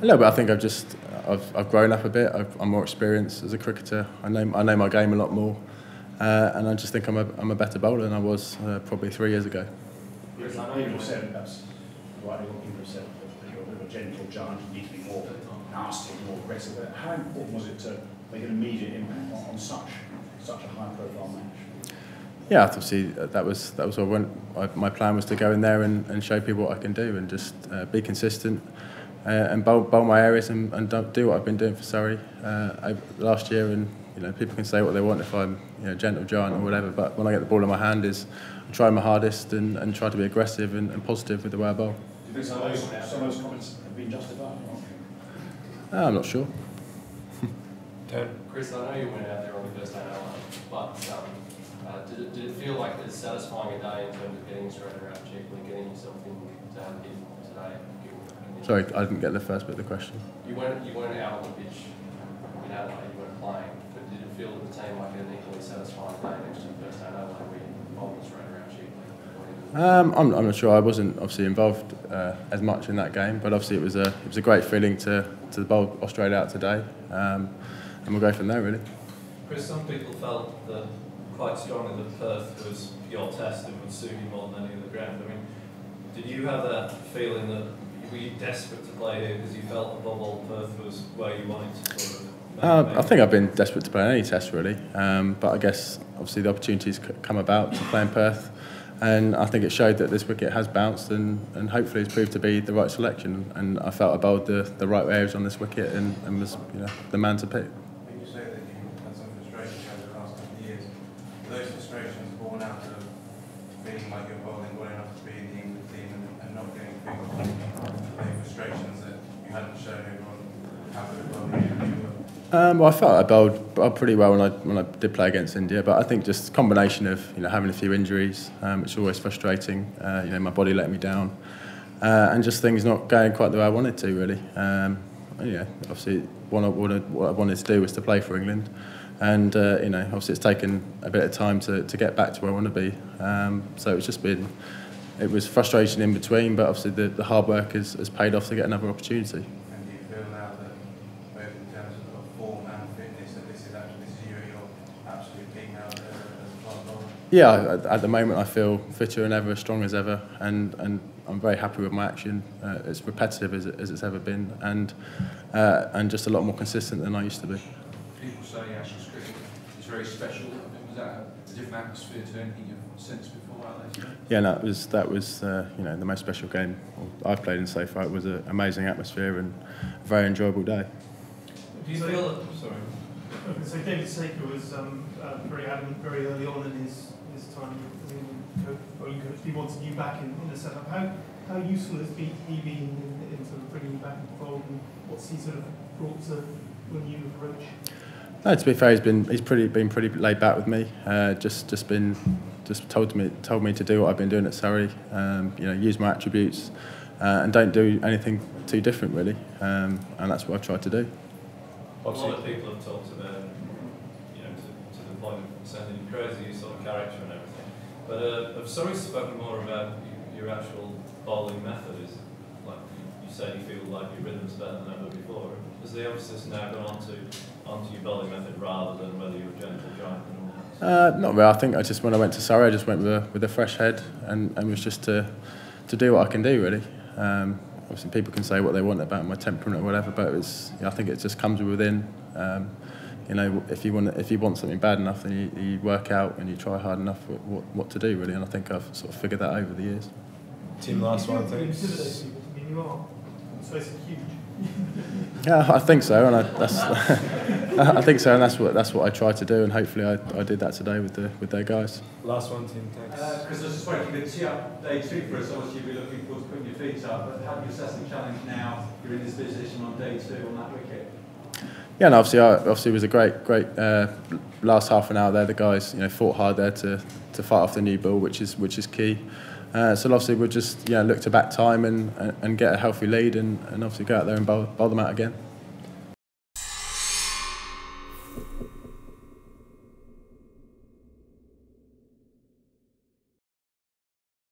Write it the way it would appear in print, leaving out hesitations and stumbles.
A little bit. I think I've grown up a bit. I'm more experienced as a cricketer. I know my game a lot more, and I just think I'm a better bowler than I was probably 3 years ago. People have said, perhaps rightly what people have said, that you're a bit of a gentle giant. You need to be more nasty, more aggressive. How important was it to make an immediate impact on such a high-profile match? Yeah, obviously that was what I went. My plan was to go in there and show people what I can do, and just be consistent and bowl my areas and do what I've been doing for Surrey last year. And people can say what they want if I'm gentle giant or whatever, but when I get the ball in my hand, I'm trying my hardest and try to be aggressive and positive with the way I bowl. Do you think some of those comments have been justified? I'm not sure. Chris, I know you went out there on the first day but did it feel like it's satisfying a day in terms of getting straight around checkly, getting yourself in to have a hit today? Sorry, I didn't get the first bit of the question. You weren't out on the pitch in Adelaide, you weren't playing, but did it feel to the team like an equally satisfying day next to the first day in Adelaide where you bowled straight around checkly? I'm not sure. I wasn't obviously involved as much in that game, but obviously it was a great feeling to bowl Australia out today, and we'll go from there really. Chris, some people felt that quite strongly that Perth was your test and would suit you more than any other ground. I mean, did you have that feeling that were you desperate to play here because you felt above all Perth was where you wanted to sort of? I think I've been desperate to play any test really, but I guess obviously the opportunities come about to play in Perth, and I think it showed that this wicket has bounced and hopefully it's proved to be the right selection, and I felt I bowled the right areas on this wicket and was the man to pick. You say that you had some frustrations over the last couple of years. Were those frustrations born out of feeling like you're bowling well enough to be in the England team and not getting picked? Frustrations that you hadn't shown everyone how good bowling you were? Well, I felt I bowled pretty well when I did play against India, but I think just a combination of having a few injuries, it's always frustrating. My body let me down, and just things not going quite the way I wanted to really. Obviously what I wanted to do was to play for England, and obviously it's taken a bit of time to get back to where I want to be. So it was frustration in between, but obviously the hard work has paid off to get another opportunity. And do you feel now that both in terms of form and fitness that this is you at your absolute peak now as a fast bowler? Yeah, at the moment I feel fitter than ever, as strong as ever, and I'm very happy with my action. It's repetitive as it's ever been, and just a lot more consistent than I used to be. People say Ashes cricket is very special. Was that a different atmosphere to anything you've sensed before out there? Yeah, no, that was the most special game I've played in so far. It was an amazing atmosphere and a very enjoyable day. Do you feel that? Sorry. So David Saker was very adamant very early on in his time as England coach. He wanted you back in the setup. How useful has he been in sort of bringing you back involved, and what's he sort of brought to when you approach? No, to be fair, he's been pretty laid back with me. Just told me to do what I've been doing at Surrey. Use my attributes and don't do anything too different really. And that's what I've tried to do. A lot of people have talked about, to the point of sending you crazy, your sort of character and everything. But have Surrey spoken more about your actual bowling method? Is like you say, you feel like your rhythm's better than ever before. Has the emphasis now gone onto your bowling method rather than whether you're a gentle giant and all that? Not really. I think when I went to Surrey, I just went with a fresh head and was just to do what I can do really. Obviously, people can say what they want about my temperament or whatever, but I think it just comes within. If you want something bad enough, then you work out and you try hard enough what to do really. And I think I've sort of figured that over the years. Team, last one, thanks. You are so huge. Yeah, I think so, and I think so, and that's what I tried to do, and hopefully I did that today with their guys. Last one, team, thanks. Chris, I was just waiting to tee up day two for us. Obviously, you'll be looking forward to putting your feet up, but how do you assess the challenge now? You're in this position on day two on that wicket. Yeah, and obviously it was a great last half an hour there. The guys fought hard there to fight off the new ball, which is key. So obviously we'll just look to back time and get a healthy lead and obviously go out there and bowl them out again.